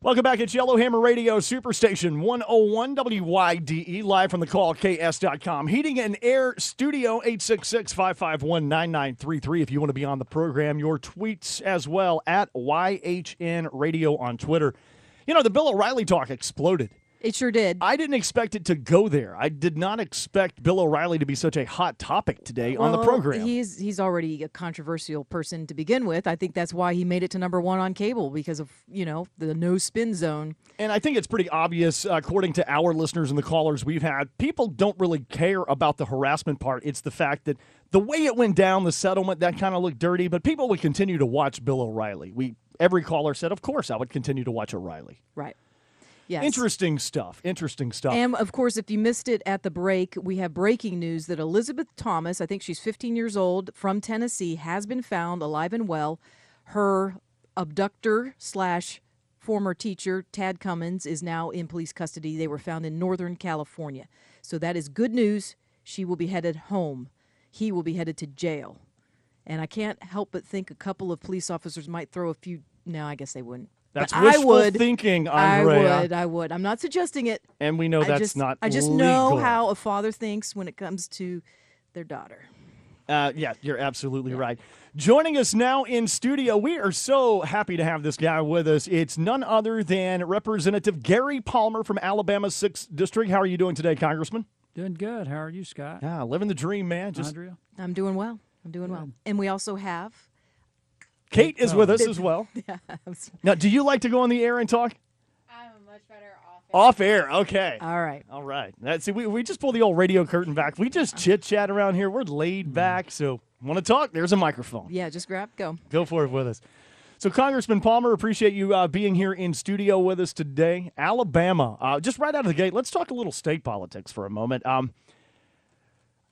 Welcome back. It's Yellowhammer Radio Superstation 101 WYDE, live from the callks.com Heating and Air Studio, 866-551-9933. If you want to be on the program, your tweets as well at YHN Radio on Twitter. You know, the Bill O'Reilly talk exploded. It sure did. I didn't expect it to go there. I did not expect Bill O'Reilly to be such a hot topic today on the program. He's already a controversial person to begin with. I think that's why he made it to number one on cable, because of, you know, the no spin zone. And I think it's pretty obvious, according to our listeners and the callers we've had, people don't really care about the harassment part. It's the fact that the way it went down, the settlement, that kind of looked dirty, but people would continue to watch Bill O'Reilly. Every caller said, of course, I would continue to watch O'Reilly. Right. Yes. Interesting stuff. And, of course, if you missed it at the break, we have breaking news that Elizabeth Thomas, I think she's 15 years old, from Tennessee, has been found alive and well. Her abductor / former teacher, Tad Cummins, is now in police custody. They were found in Northern California. So that is good news. She will be headed home. He will be headed to jail. And I can't help but think a couple of police officers might throw a few. No, I guess they wouldn't. That's wishful thinking, Andrea. I would. I'm not suggesting it. And we know that's not I just legal. know how a father thinks when it comes to their daughter. Yeah, you're absolutely right. Joining us now in studio, we are so happy to have this guy with us. It's none other than Representative Gary Palmer from Alabama's 6th District. How are you doing today, Congressman? Doing good. How are you, Scott? Yeah, living the dream, man. Andrea? I'm doing well. And we also have... Kate is with us as well. Now, do you like to go on the air and talk? I'm much better off air. Okay. All right. See, we just pull the old radio curtain back. We just chit-chat around here. We're laid back, so want to talk? There's a microphone. Yeah, just go. Go for it with us. So, Congressman Palmer, appreciate you being here in studio with us today. Alabama, just right out of the gate, let's talk a little state politics for a moment.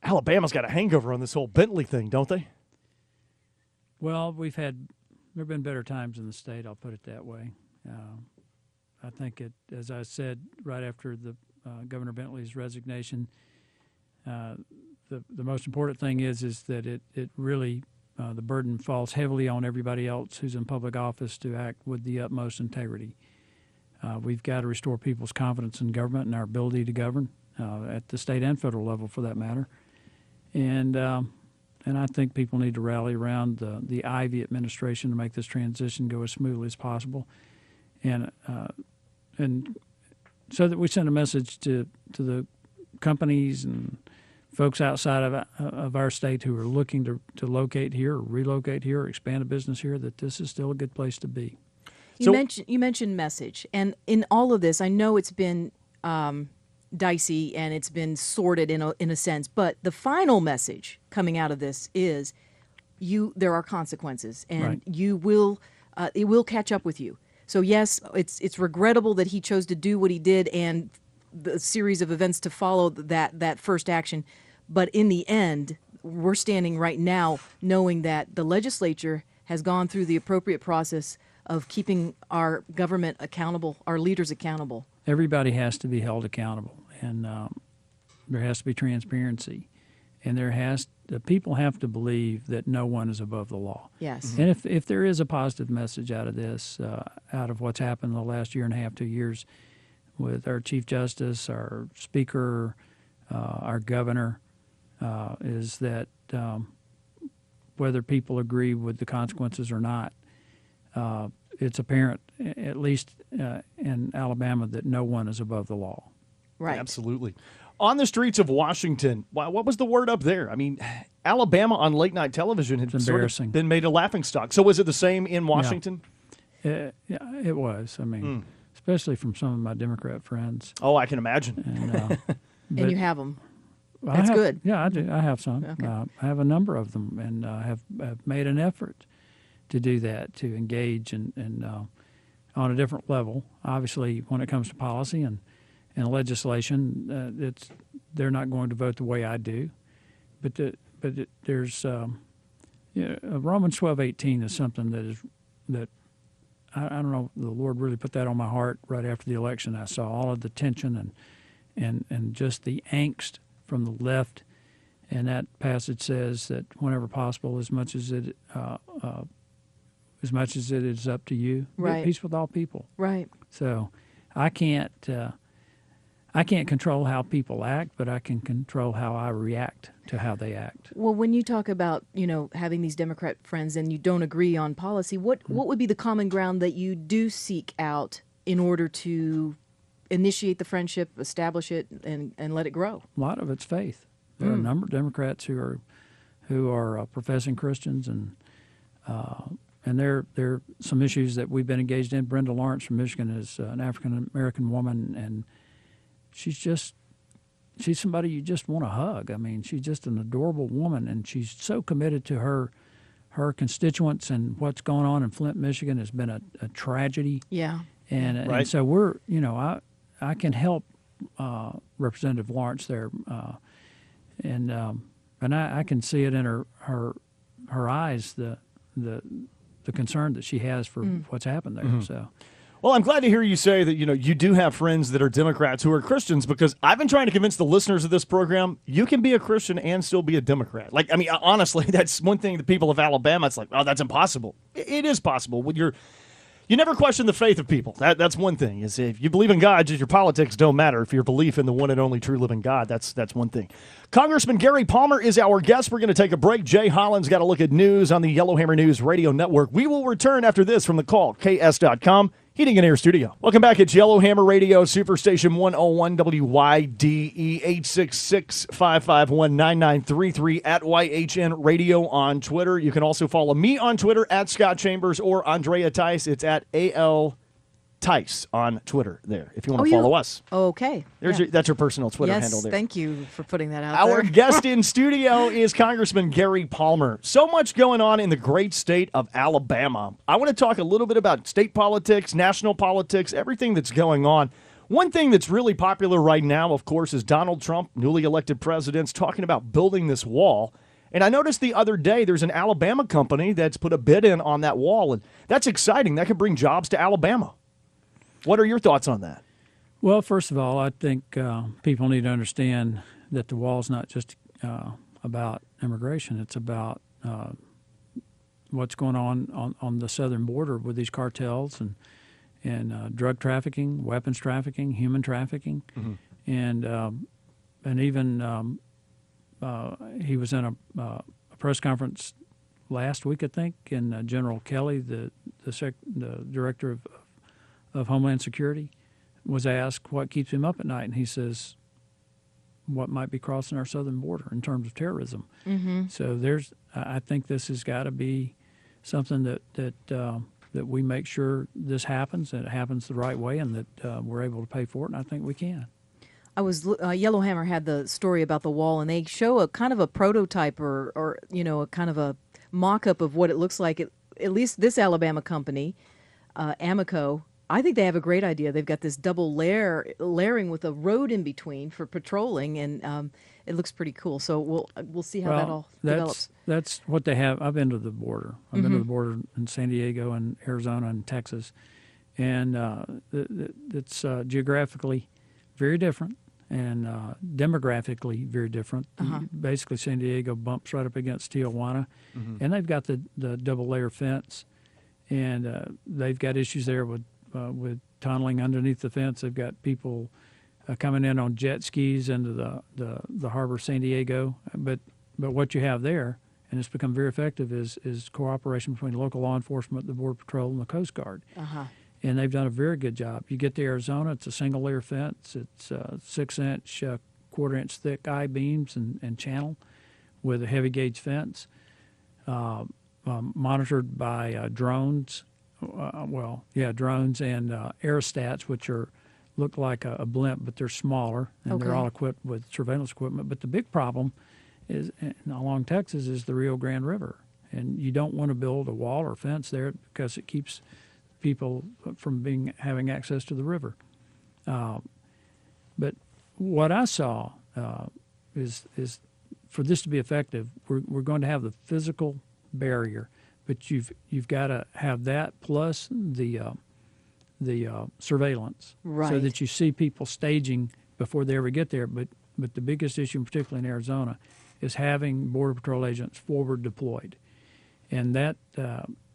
Alabama's got a hangover on this whole Bentley thing, don't they? Well, there have been better times in the state, I'll put it that way. I think as I said right after the Governor Bentley's resignation, the most important thing is that it really, the burden falls heavily on everybody else who's in public office to act with the utmost integrity. We've got to restore people's confidence in government and our ability to govern at the state and federal level, for that matter. And I think people need to rally around the Ivey administration to make this transition go as smoothly as possible, and so that we send a message to the companies and folks outside of our state who are looking to locate here or relocate here or expand a business here, that this is still a good place to be. You mentioned message, and in all of this, I know it's been dicey and it's been sorted in a sense, but the final message coming out of this is there are consequences, and right. It will catch up with you. So yes, it's regrettable that he chose to do what he did and the series of events to follow that first action, but in the end, we're standing right now knowing that the legislature has gone through the appropriate process of keeping our government accountable, our leaders accountable. Everybody has to be held accountable, and there has to be transparency, and the people have to believe that no one is above the law. Yes. And if there is a positive message out of this, out of what's happened in the last year and a half, 2 years, with our Chief Justice, our Speaker, our Governor, is that whether people agree with the consequences or not, it's apparent, at least in Alabama, that no one is above the law. Right. Absolutely. On the streets of Washington, what was the word up there? I mean, Alabama on late night television had sort of been made a laughingstock. So was it the same in Washington? Yeah, it was. I mean, especially from some of my Democrat friends. Oh, I can imagine. And you have them. That's good. Yeah, I do. I have some. Okay. I have a number of them, and have made an effort to do that, to engage and on a different level. Obviously, when it comes to policy and legislation, they're not going to vote the way I do, but there's Romans 12:18 is something that I don't know. The Lord really put that on my heart right after the election. I saw all of the tension and just the angst from the left, and that passage says that whenever possible, as much as it as much as it is up to you. Be Right. at peace with all people. Right. So I can't control how people act, but I can control how I react to how they act. Well, when you talk about, having these Democrat friends and you don't agree on policy, what would be the common ground that you do seek out in order to initiate the friendship, establish it, and let it grow? A lot of it's faith. There are a number of Democrats who are professing Christians, and there are some issues that we've been engaged in. Brenda Lawrence from Michigan is an African American woman, and she's somebody you just want to hug. I mean, she's just an adorable woman, and she's so committed to her constituents, and what's going on in Flint, Michigan has been a tragedy. Yeah. And so we're, I can help Representative Lawrence there, and I can see it in her eyes, the concern that she has for what's happened there. So. Well, I'm glad to hear you say that, you do have friends that are Democrats who are Christians, because I've been trying to convince the listeners of this program, you can be a Christian and still be a Democrat. Honestly, that's one thing the people of Alabama, it's like, oh, that's impossible. It is possible. When you never question the faith of people. That's one thing. Is if you believe in God, just your politics don't matter. If your belief in the one and only true living God, that's one thing. Congressman Gary Palmer is our guest. We're going to take a break. Jay Holland's got a look at news on the Yellowhammer News Radio Network. We will return after this from the Call, KS.com. Heating and Air Studio. Welcome back. It's Yellowhammer Radio, Superstation 101 WYDE 866-551-9933 at YHN Radio on Twitter. You can also follow me on Twitter at Scott Chambers or Andrea Tice. It's at AL Tice on Twitter there, if you want to follow us. Okay. That's your personal Twitter handle there. Thank you for putting that out Our there. guest in studio is Congressman Gary Palmer. So much going on in the great state of Alabama. I want to talk a little bit about state politics, national politics, everything that's going on. One thing that's really popular right now, of course, is Donald Trump, newly elected president, talking about building this wall. And I noticed the other day there's an Alabama company that's put a bid in on that wall, and that's exciting. That could bring jobs to Alabama. What are your thoughts on that? Well, first of all, I think people need to understand that the wall's not just about immigration. It's about what's going on the southern border with these cartels and drug trafficking, weapons trafficking, human trafficking, and even he was in a press conference last week, I think, and General Kelly, the director of Homeland Security, was asked what keeps him up at night, and he says, what might be crossing our southern border in terms of terrorism. So I think this has got to be something that we make sure this happens, and it happens the right way, and that we're able to pay for it, and I think we can. Yellowhammer had the story about the wall, and they show a kind of a prototype or a kind of a mock-up of what it looks like. At least this Alabama company, Amoco, I think they have a great idea. They've got this double layering with a road in between for patrolling, and it looks pretty cool. So we'll see how that all develops. That's what they have. I've been to the border. I've been to the border in San Diego and Arizona and Texas, and it's geographically very different and demographically very different. Basically, San Diego bumps right up against Tijuana, and they've got the double layer fence, and they've got issues there with tunneling underneath the fence. They've got people coming in on jet skis into the harbor of San Diego. But what you have there, and it's become very effective, is cooperation between local law enforcement, the Border Patrol, and the Coast Guard. And they've done a very good job. You get to Arizona, it's a single-layer fence. It's 6-inch, quarter-inch thick I-beams and channel with a heavy-gauge fence, monitored by drones. Drones and aerostats, which look like a blimp, but they're smaller, and they're all equipped with surveillance equipment. But the big problem is along Texas is the Rio Grande River, and you don't want to build a wall or fence there because it keeps people from having access to the river. But what I saw is for this to be effective, we're going to have the physical barrier. But you've got to have that plus the surveillance, so that you see people staging before they ever get there. But the biggest issue, particularly in Arizona, is having Border Patrol agents forward deployed, and that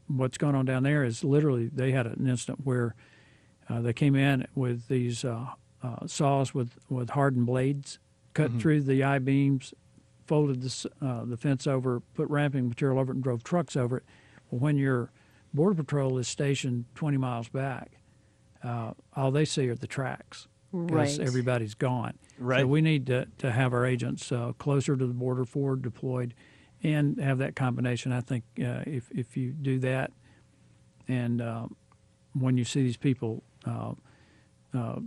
what's going on down there is literally they had an incident where they came in with these saws with hardened blades, cut through the I-beams, folded the fence over, put ramping material over it, and drove trucks over it. Well, when your Border Patrol is stationed 20 miles back, all they see are the tracks because Right. everybody's gone. Right. So we need to have our agents closer to the border, forward deployed, and have that combination. I think if you do that, and when you see these people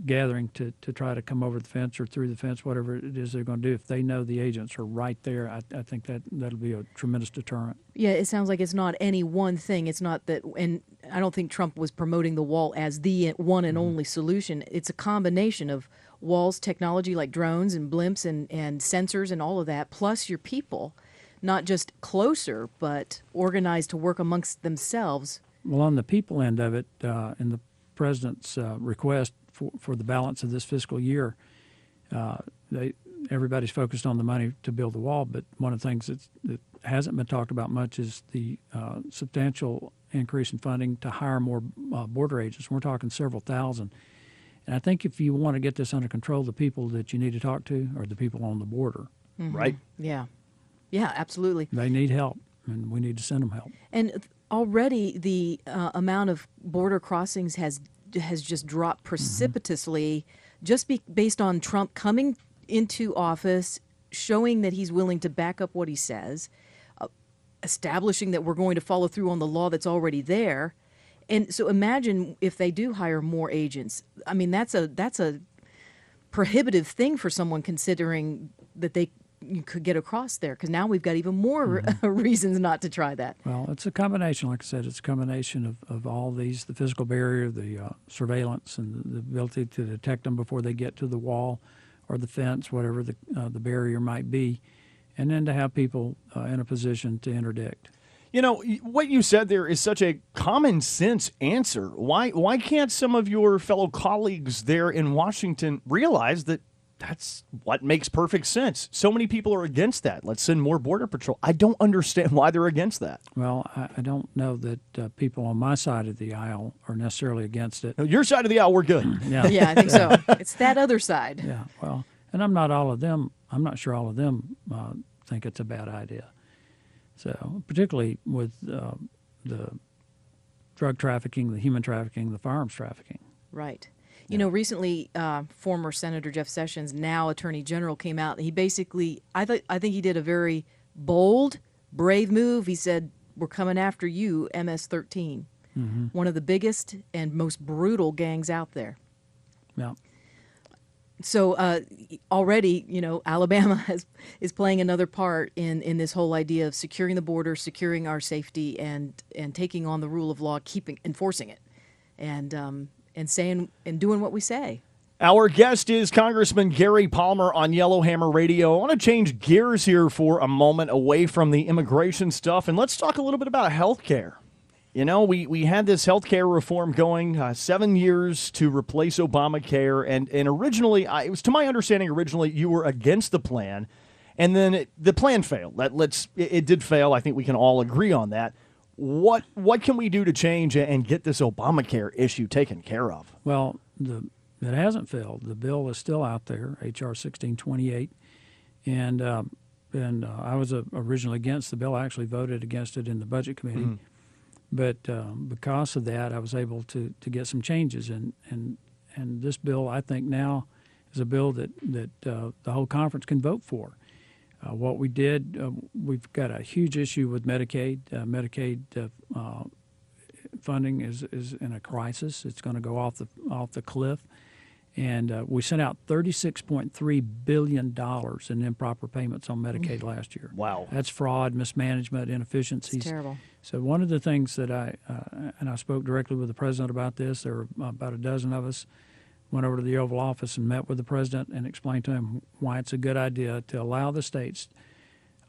gathering to try to come over the fence or through the fence, whatever it is they're going to do, if they know the agents are right there, I think that'll be a tremendous deterrent. Yeah, it sounds like it's not any one thing. It's not that, and I don't think Trump was promoting the wall as the one and only solution. It's a combination of walls, technology like drones and blimps and sensors and all of that, plus your people, not just closer, but organized to work amongst themselves. Well, on the people end of it, in the president's request for the balance of this fiscal year, everybody's focused on the money to build the wall, but one of the things that hasn't been talked about much is the substantial increase in funding to hire more border agents. We're talking several thousand. And I think if you want to get this under control, the people that you need to talk to are the people on the border. Right. Yeah. Yeah, absolutely. They need help, and we need to send them help. And already the amount of border crossings has just dropped precipitously, just based on Trump coming into office, showing that he's willing to back up what he says, establishing that we're going to follow through on the law that's already there. And so imagine if they do hire more agents. I mean, that's a prohibitive thing for someone, considering that you could get across there, because now we've got even more reasons not to try that. Well, it's a combination, like I said, it's a combination of all these, the physical barrier, the surveillance, and the ability to detect them before they get to the wall or the fence, whatever the barrier might be, and then to have people in a position to interdict. You know, what you said there is such a common sense answer. Why can't some of your fellow colleagues there in Washington realize that that's what makes perfect sense? So many people are against that. Let's send more Border Patrol. I don't understand why they're against that. Well, I don't know that people on my side of the aisle are necessarily against it. No, your side of the aisle, we're good. Yeah, Yeah, I think so. It's that other side. yeah. Well, and I'm not sure all of them think it's a bad idea. So, particularly with the drug trafficking, the human trafficking, the firearms trafficking. Right. You know, recently, former Senator Jeff Sessions, now Attorney General, came out. He basically, I think he did a very bold, brave move. He said, "We're coming after you, MS-13, one of the biggest and most brutal gangs out there." Yeah. So already, you know, Alabama is playing another part in this whole idea of securing the border, securing our safety, and taking on the rule of law, enforcing it, and saying and doing what we say. Our guest is Congressman Gary Palmer on YHRadio. I want to change gears here for a moment away from the immigration stuff, and let's talk a little bit about health care. You know, we had this health care reform going 7 years to replace Obamacare, and originally, it was to my understanding, originally you were against the plan, and then the plan failed. It did fail. I think we can all agree on that. What can we do to change and get this Obamacare issue taken care of? Well, it hasn't failed. The bill is still out there, H.R. 1628, and I was originally against the bill. I actually voted against it in the Budget Committee. But because of that, I was able to get some changes, and this bill, I think now, is a bill that the whole conference can vote for. What we did, we've got a huge issue with Medicaid. Medicaid funding is in a crisis. It's going to go off the cliff, and we sent out $36.3 billion in improper payments on Medicaid last year. Wow, that's fraud, mismanagement, inefficiencies. It's terrible. So one of the things that I spoke directly with the president about this. There were about a dozen of us, went over to the Oval Office and met with the president and explained to him why it's a good idea to allow the states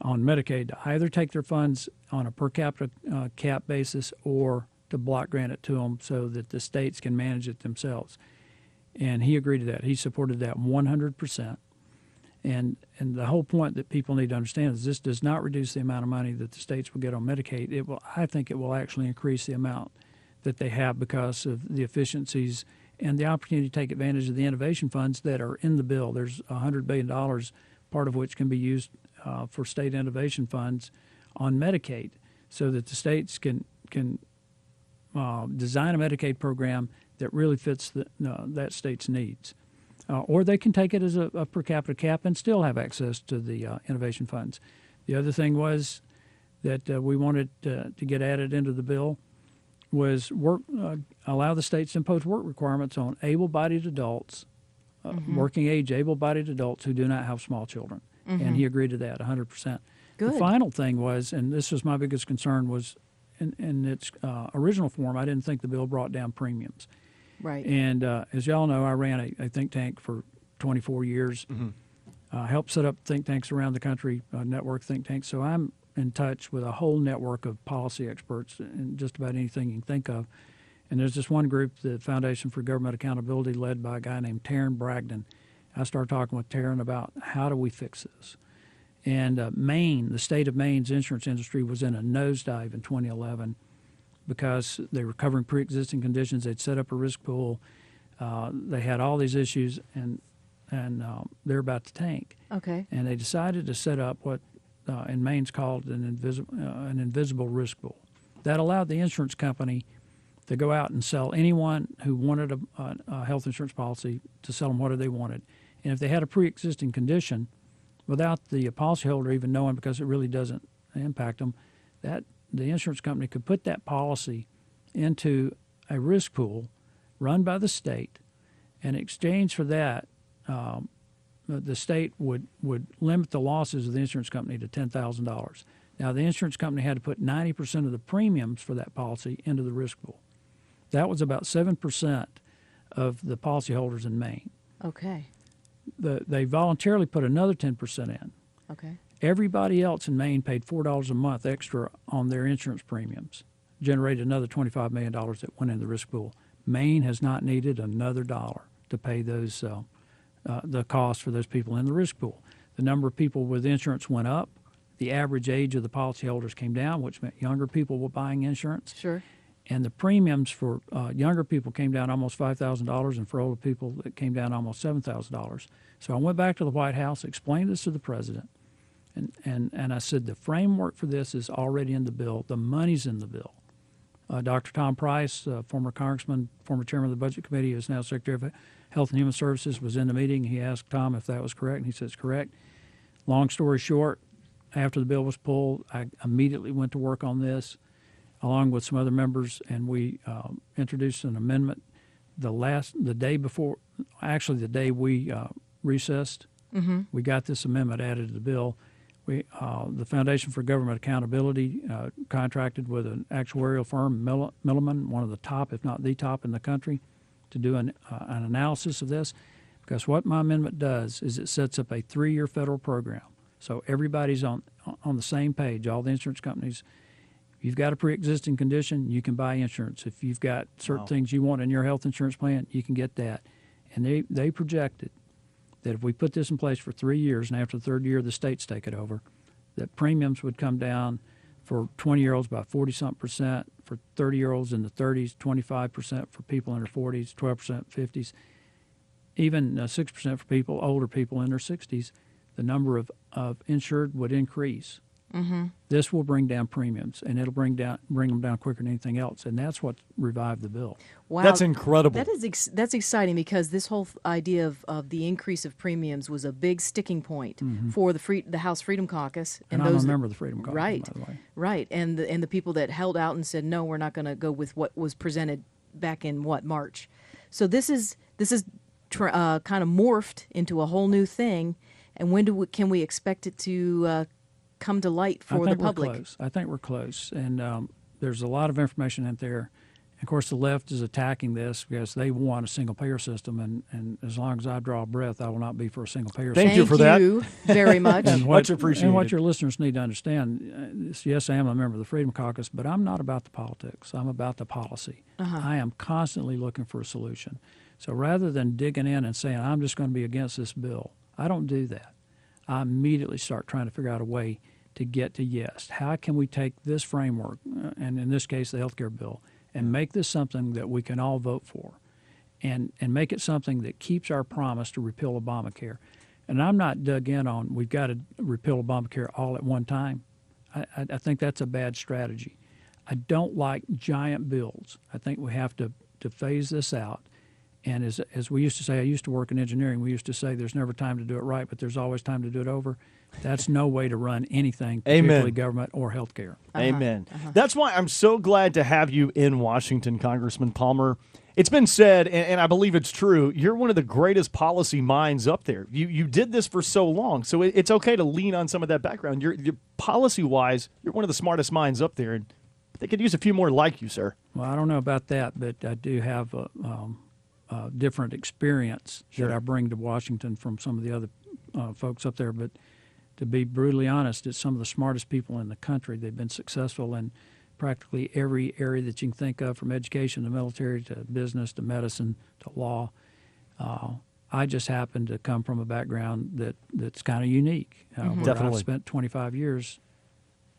on Medicaid to either take their funds on a per capita cap basis or to block grant it to them so that the states can manage it themselves. And he agreed to that. He supported that 100%. And the whole point that people need to understand is this does not reduce the amount of money that the states will get on Medicaid. I think it will actually increase the amount that they have because of the efficiencies and the opportunity to take advantage of the innovation funds that are in the bill. There's $100 billion, part of which can be used for state innovation funds on Medicaid, so that the states can design a Medicaid program that really fits that state's needs. Or they can take it as a per capita cap and still have access to the innovation funds. The other thing was that we wanted to get added into the bill was allow the states to impose work requirements on able-bodied adults, working-age able-bodied adults who do not have small children. And he agreed to that 100%. Good. The final thing was, and this was my biggest concern, was in its original form, I didn't think the bill brought down premiums. Right. And as y'all know, I ran a think tank for 24 years, helped set up think tanks around the country, network think tanks. So I'm in touch with a whole network of policy experts in just about anything you can think of. And there's this one group, the Foundation for Government Accountability, led by a guy named Taryn Bragdon. I started talking with Taryn about how do we fix this. And Maine, the state of Maine's insurance industry was in a nosedive in 2011 because they were covering pre-existing conditions. They'd set up a risk pool. They had all these issues, and they're about to tank. Okay. And they decided to set up what in Maine's called an invisible risk pool. That allowed the insurance company to go out and sell anyone who wanted a health insurance policy to sell them whatever they wanted. And if they had a pre-existing condition, without the policyholder even knowing, because it really doesn't impact them, that the insurance company could put that policy into a risk pool run by the state. In exchange for that, the state would limit the losses of the insurance company to $10,000. Now, the insurance company had to put 90% of the premiums for that policy into the risk pool. That was about 7% of the policyholders in Maine. Okay. They voluntarily put another 10% in. Okay. Everybody else in Maine paid $4 a month extra on their insurance premiums, generated another $25 million that went in the risk pool. Maine has not needed another dollar to pay those the cost for those people in the risk pool. The number of people with insurance went up. The average age of the policyholders came down, which meant younger people were buying insurance. Sure. And the premiums for younger people came down almost $5,000, and for older people, it came down almost $7,000. So I went back to the White House, explained this to the president, and I said the framework for this is already in the bill. The money's in the bill. Dr. Tom Price, former congressman, former chairman of the Budget Committee, who is now Secretary of Health and Human Services, was in the meeting. He asked Tom if that was correct, and he said it's correct. Long story short, after the bill was pulled, I immediately went to work on this, along with some other members, and we introduced an amendment the day before, actually the day we recessed. We got this amendment added to the bill. The Foundation for Government Accountability contracted with an actuarial firm, Milliman, one of the top, if not the top in the country, to do an analysis of this. Because what my amendment does is it sets up a 3-year federal program. So everybody's on the same page, all the insurance companies. If you've got a pre-existing condition, you can buy insurance. If you've got certain things you want in your health insurance plan, you can get that. And they projected that if we put this in place for 3 years, and after the 3rd year the states take it over, that premiums would come down for 20-year-olds by 40-something%, for 30-year-olds in the 30s, 25% for people in their 40s, 12% 50s, even 6% for older people in their 60s. The number of insured would increase. This will bring down premiums, and it'll bring them down quicker than anything else, and that's what revived the bill. Wow, that's incredible. That's exciting, because this whole idea of the increase of premiums was a big sticking point for the House Freedom Caucus, and I'm a member of the Freedom Caucus, right, by the way. Right, and the people that held out and said no, we're not going to go with what was presented back in March. So this is kind of morphed into a whole new thing, and when can we expect it to come to light for the public? I think we're close, and there's a lot of information out there. Of course, the left is attacking this because they want a single-payer system, and as long as I draw a breath, I will not be for a single-payer system. Thank you for that. Thank you very much. Much appreciated. And what your listeners need to understand, yes, I am a member of the Freedom Caucus, but I'm not about the politics. I'm about the policy. I am constantly looking for a solution. So rather than digging in and saying, I'm just going to be against this bill, I don't do that. I immediately start trying to figure out a way to get to yes. How can we take this framework, and in this case the healthcare bill, and make this something that we can all vote for, and make it something that keeps our promise to repeal Obamacare. And I'm not dug in on we've got to repeal Obamacare all at one time. I think that's a bad strategy. I don't like giant bills. I think we have to phase this out. And as we used to say, I used to work in engineering, we used to say there's never time to do it right, but there's always time to do it over. That's no way to run anything, particularly government or healthcare. Amen. That's why I'm so glad to have you in Washington, Congressman Palmer. It's been said, and I believe it's true, you're one of the greatest policy minds up there. You did this for so long, so it's okay to lean on some of that background. You're policy-wise, you're one of the smartest minds up there, and they could use a few more like you, sir. Well, I don't know about that, but I do have a different experience that I bring to Washington from some of the other folks up there. But to be brutally honest, it's some of the smartest people in the country. They've been successful in practically every area that you can think of, from education to military to business to medicine to law. I just happen to come from a background that's kind of unique. Definitely. I've spent 25 years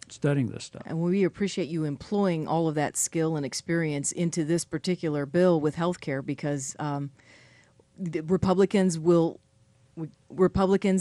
studying this stuff. And we appreciate you employing all of that skill and experience into this particular bill with health care, because the Republicans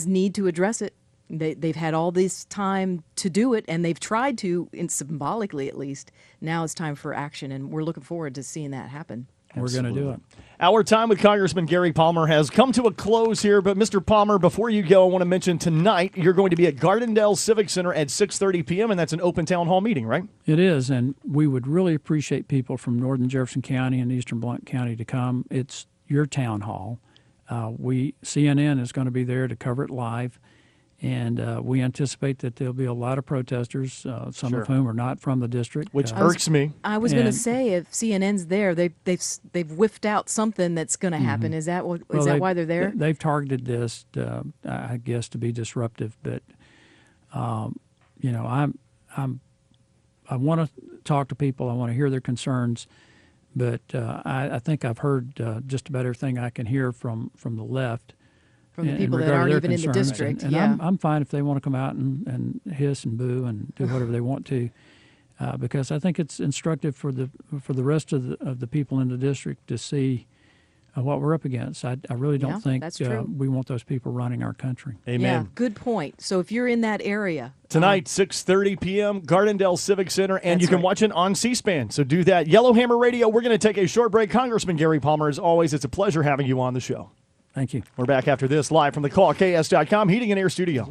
need to address it. They've had all this time to do it, and they've tried to, symbolically at least. Now it's time for action, and we're looking forward to seeing that happen. We're going to do it. Our time with Congressman Gary Palmer has come to a close here, but Mr. Palmer, before you go, I want to mention tonight you're going to be at Gardendale Civic Center at 6:30 p.m., and that's an open town hall meeting, right? It is, and we would really appreciate people from northern Jefferson County and eastern Blount County to come. It's your town hall. CNN is going to be there to cover it live. And we anticipate that there'll be a lot of protesters, some of whom are not from the district. Which irks me. I was going to say, if CNN's there, they've whiffed out something that's going to happen. Is that why they're there? They've targeted this, I guess, to be disruptive. But I want to talk to people. I want to hear their concerns. But I think I've heard just about everything I can hear from the left. From the people that aren't even in the district. And I'm fine if they want to come out and hiss and boo and do whatever they want to, because I think it's instructive for the rest of the people in the district to see what we're up against. I really don't think we want those people running our country. Amen. Yeah, good point. So if you're in that area. Tonight, 6:30 p.m., Gardendale Civic Center, and you can watch it on C-SPAN. So do that. Yellowhammer Radio, we're going to take a short break. Congressman Gary Palmer, as always, it's a pleasure having you on the show. Thank you. We're back after this, live from the callks.com Heating and Air Studio.